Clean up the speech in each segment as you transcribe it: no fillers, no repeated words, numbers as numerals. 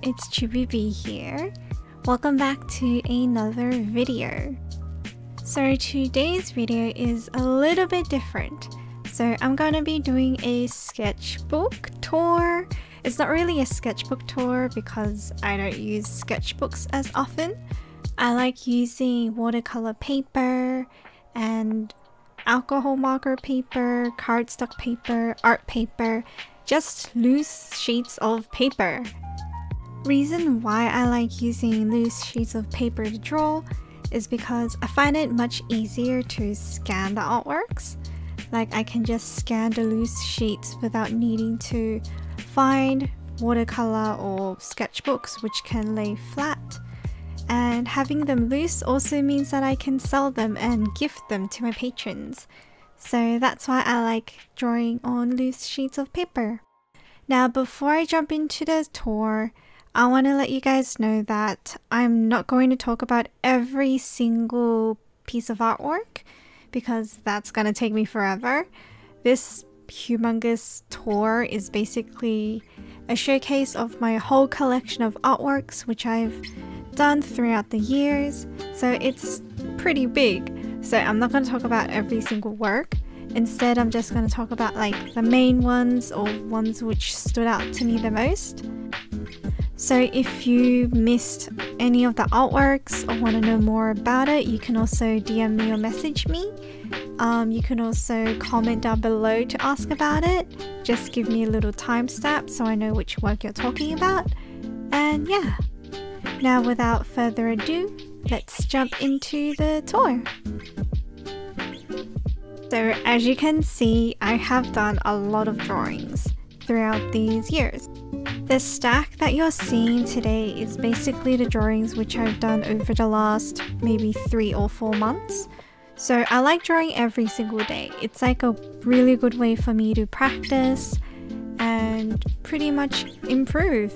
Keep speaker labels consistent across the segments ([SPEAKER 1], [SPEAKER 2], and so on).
[SPEAKER 1] it's Chuubibi here. Welcome back to another video. So today's video is a little bit different. So I'm gonna be doing a sketchbook tour. It's not really a sketchbook tour because I don't use sketchbooks as often. I like using watercolor paper and alcohol marker paper, cardstock paper, art paper, just loose sheets of paper. Reason why I like using loose sheets of paper to draw is because I find it much easier to scan the artworks. Like I can just scan the loose sheets without needing to find watercolor or sketchbooks which can lay flat. And having them loose also means that I can sell them and gift them to my patrons. So that's why I like drawing on loose sheets of paper. Now before I jump into the tour, I want to let you guys know that I'm not going to talk about every single piece of artwork because that's going to take me forever. This humongous tour is basically a showcase of my whole collection of artworks which I've done throughout the years, so it's pretty big. So I'm not going to talk about every single work. Instead, I'm just going to talk about like the main ones or ones which stood out to me the most. So if you missed any of the artworks or want to know more about it, you can also DM me or message me. You can also comment down below to ask about it. Just give me a little timestamp so I know which work you're talking about. And yeah. Now without further ado, let's jump into the tour. So as you can see, I have done a lot of drawings throughout these years. The stack that you're seeing today is basically the drawings which I've done over the last maybe 3 or 4 months. So I like drawing every single day. It's like a really good way for me to practice and pretty much improve.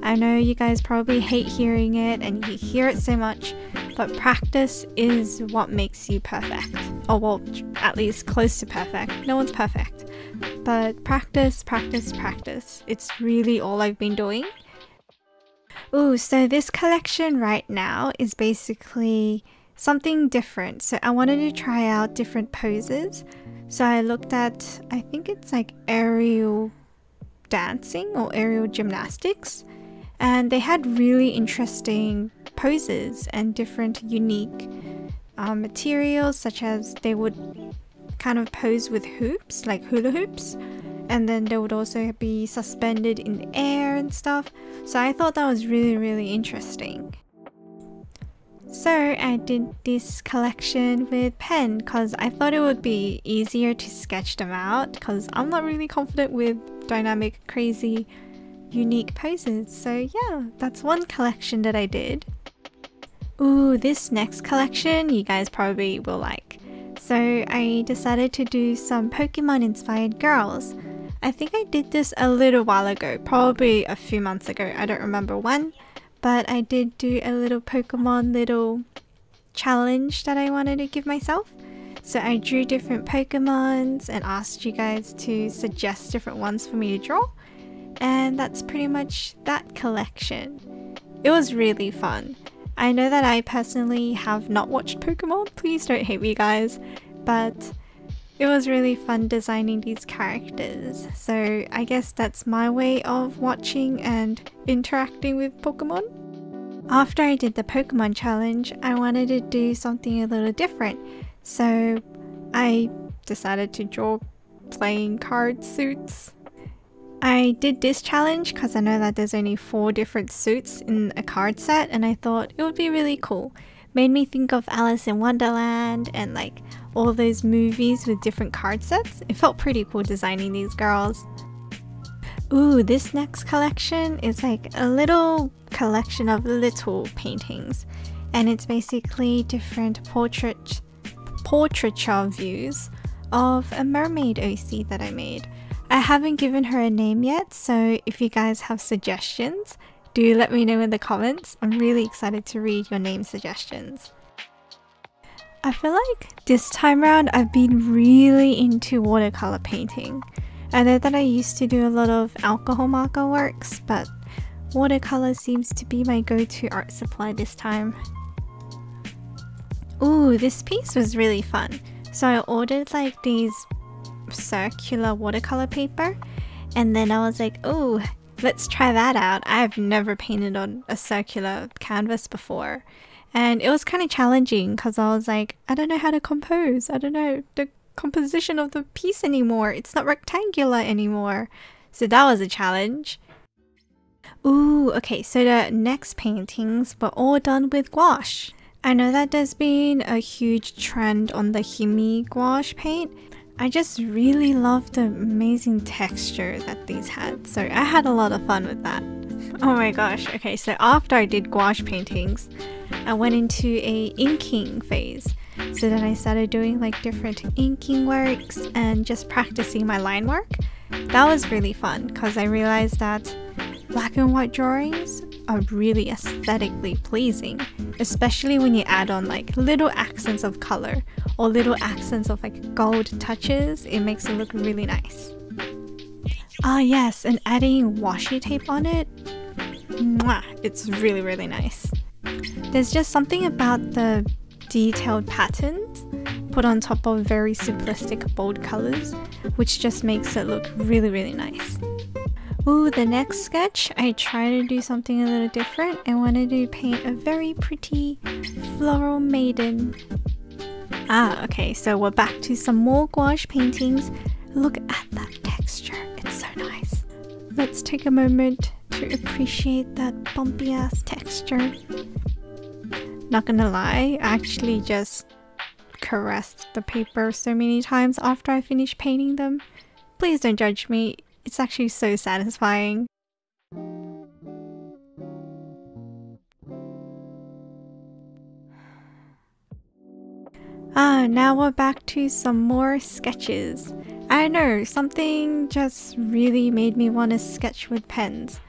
[SPEAKER 1] I know you guys probably hate hearing it and you hear it so much, but practice is what makes you perfect. Or well, at least close to perfect. No one's perfect. But practice, practice, practice. It's really all I've been doing. Ooh, so this collection right now is basically something different. So I wanted to try out different poses. So I looked at, I think it's like aerial dancing or aerial gymnastics, and they had really interesting poses and different unique materials, such as they would kind of pose with hoops, like hula hoops, and then they would also be suspended in the air and stuff. So I thought that was really interesting. So I did this collection with pen because I thought it would be easier to sketch them out because I'm not really confident with dynamic, crazy, unique poses. So yeah, that's one collection that I did. Ooh, this next collection you guys probably will like. So I decided to do some Pokemon inspired girls. I think I did this a little while ago, probably a few months ago, I don't remember when. But I did do a little Pokemon little challenge that I wanted to give myself. So I drew different Pokemons and asked you guys to suggest different ones for me to draw. And that's pretty much that collection. It was really fun. I know that I personally have not watched Pokemon, please don't hate me guys, but it was really fun designing these characters. So I guess that's my way of watching and interacting with Pokemon. After I did the Pokemon challenge, I wanted to do something a little different. So I decided to draw playing card suits. I did this challenge because I know that there's only 4 different suits in a card set and I thought it would be really cool. Made me think of Alice in Wonderland and like all those movies with different card sets. It felt pretty cool designing these girls. Ooh, this next collection is like a little collection of little paintings, and it's basically different portraiture views of a mermaid OC that I made. I haven't given her a name yet, so if you guys have suggestions, do let me know in the comments. I'm really excited to read your name suggestions. I feel like this time around I've been really into watercolor painting. I know that I used to do a lot of alcohol marker works, but Watercolor seems to be my go-to art supply this time. Ooh, this piece was really fun. So I ordered like these circular watercolor paper, and then I was like, oh, let's try that out. I've never painted on a circular canvas before, and it was kind of challenging because I was like, I don't know how to compose. I don't know the composition of the piece anymore. It's not rectangular anymore. So that was a challenge. Ooh, okay, so the next paintings were all done with gouache. I know that there's been a huge trend on the Himi gouache paint. I just really love the amazing texture that these had, so I had a lot of fun with that. Oh my gosh, okay, so after I did gouache paintings, I went into a inking phase. So then I started doing like different inking works and just practicing my line work. That was really fun because I realized that black and white drawings are really aesthetically pleasing, especially when you add on like little accents of color or little accents of like gold touches. It makes it look really nice. Ah yes, and adding washi tape on it, mwah, it's really nice. There's just something about the detailed patterns put on top of very simplistic bold colors, which just makes it look really nice. Ooh, the next sketch, I try to do something a little different. I wanted to paint a very pretty floral maiden. Ah, okay, so we're back to some more gouache paintings. Look at that texture, it's so nice. Let's take a moment to appreciate that bumpy ass texture. Not gonna lie, I actually just caressed the paper so many times after I finished painting them. Please don't judge me. It's actually so satisfying. Now we're back to some more sketches. I don't know, something just really made me want to sketch with pens.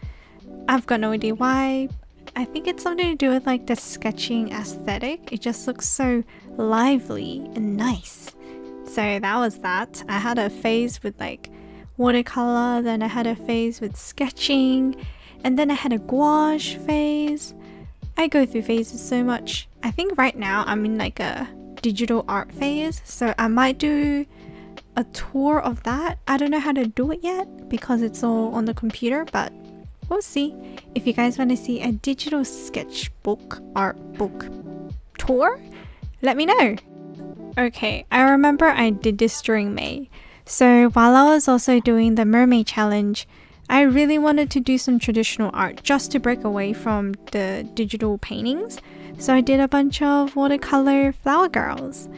[SPEAKER 1] I've got no idea why. I think it's something to do with like the sketching aesthetic. It just looks so lively and nice. So that was that. I had a phase with like watercolor, then I had a phase with sketching, and then I had a gouache phase. I go through phases so much. I think right now I'm in like a digital art phase, so I might do a tour of that. I don't know how to do it yet because it's all on the computer, but we'll see. If you guys want to see a digital sketchbook art book tour, let me know. Okay, I remember I did this during May. So while I was also doing the mermaid challenge, I really wanted to do some traditional art just to break away from the digital paintings. So I did a bunch of watercolor flower girls.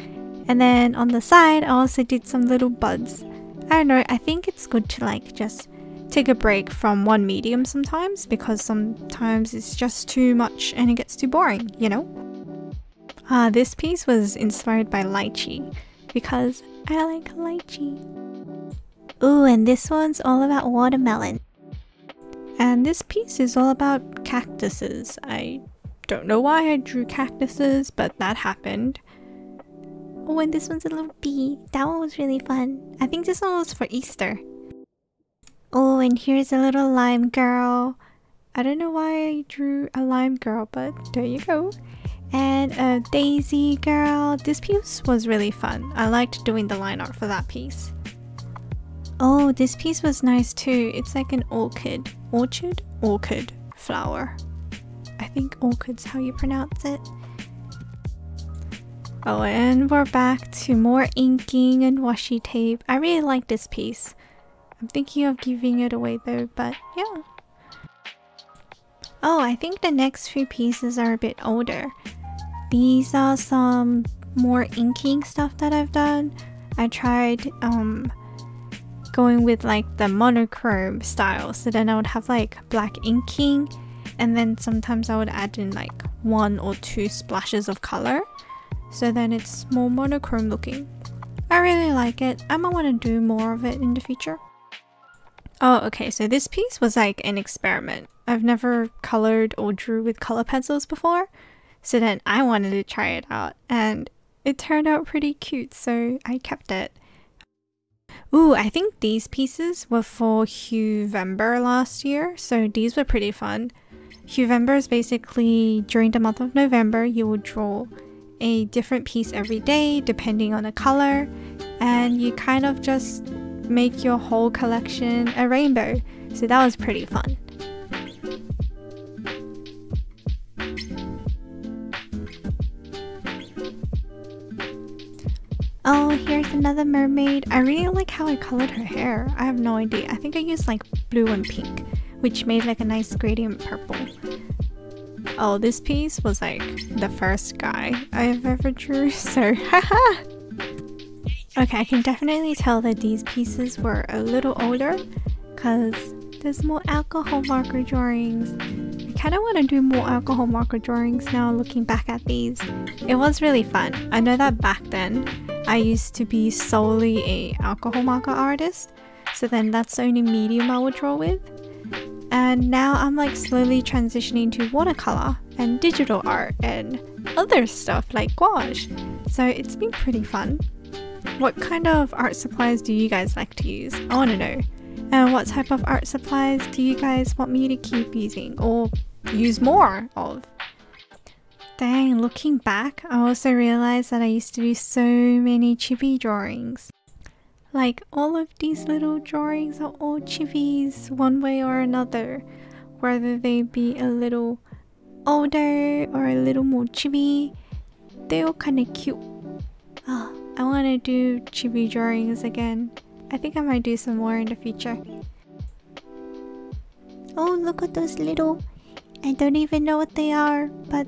[SPEAKER 1] And then on the side, I also did some little buds. I don't know, I think it's good to like just take a break from one medium sometimes, because sometimes it's just too much and it gets too boring, you know? This piece was inspired by lychee because I like lychee. Ooh, and this one's all about watermelon. And this piece is all about cactuses. I don't know why I drew cactuses, but that happened. Oh, and this one's a little bee. That one was really fun. I think this one was for Easter. Oh, and here's a little lime girl. I don't know why I drew a lime girl, but there you go. And a daisy girl. This piece was really fun. I liked doing the line art for that piece. Oh, this piece was nice too. It's like an orchid flower. I think orchid's how you pronounce it. Oh, and we're back to more inking and washi tape. I really like this piece. I'm thinking of giving it away though, but yeah. Oh, I think the next few pieces are a bit older. These are some more inking stuff that I've done. I tried going with like the monochrome style, so then I would have like black inking, and then sometimes I would add in like 1 or 2 splashes of color, so then it's more monochrome looking. I really like it. I might want to do more of it in the future. Oh, okay, so this piece was like an experiment. I've never colored or drew with color pencils before, so then I wanted to try it out, and it turned out pretty cute, so I kept it. Ooh, I think these pieces were for Huevember last year, so these were pretty fun. Huevember is basically during the month of November, you will draw a different piece every day depending on the color, and you kind of just make your whole collection a rainbow. So that was pretty fun. Oh, here's another mermaid. I really like how I colored her hair. I have no idea. I think I used like blue and pink, which made like a nice gradient purple. Oh, this piece was like the first guy I've ever drew, so haha! Okay, I can definitely tell that these pieces were a little older because there's more alcohol marker drawings. I kind of want to do more alcohol marker drawings now looking back at these. It was really fun. I know that back then I used to be solely a alcohol marker artist, so then that's the only medium I would draw with. And now I'm like slowly transitioning to watercolor and digital art and other stuff like gouache. So it's been pretty fun. What kind of art supplies do you guys like to use? I want to know. And what type of art supplies do you guys want me to keep using or use more of? Dang, looking back, I also realized that I used to do so many chibi drawings. Like all of these little drawings are all chibis one way or another, whether they be a little older or a little more chibi. They're all kind of cute. Oh, I want to do chibi drawings again. I think I might do some more in the future. Oh, look at those little, I don't even know what they are, but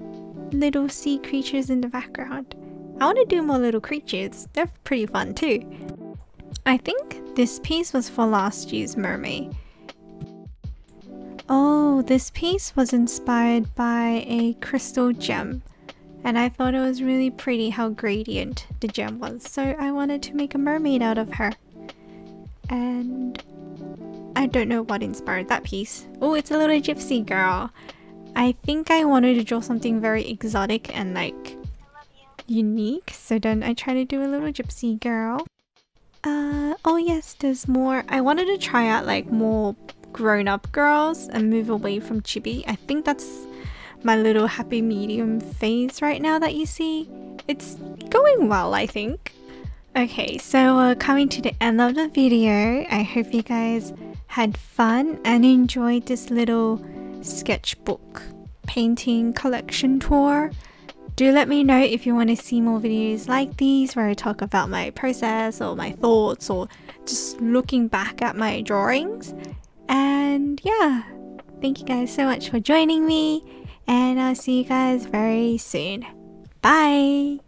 [SPEAKER 1] little sea creatures in the background. I want to do more little creatures. They're pretty fun too. I think this piece was for last year's mermaid. Oh, this piece was inspired by a crystal gem, and I thought it was really pretty how gradient the gem was, so I wanted to make a mermaid out of her. And I don't know what inspired that piece. Oh, it's a little gypsy girl. I think I wanted to draw something very exotic and like unique, so then I tried to do a little gypsy girl. Oh yes, there's more. I wanted to try out like more grown-up girls and move away from chibi. I think that's my little happy medium phase right now that you see. It's going well, I think. Okay, so we're coming to the end of the video. I hope you guys had fun and enjoyed this little sketchbook painting collection tour. Do let me know if you want to see more videos like these where I talk about my process or my thoughts or just looking back at my drawings. And yeah, thank you guys so much for joining me, and I'll see you guys very soon. Bye!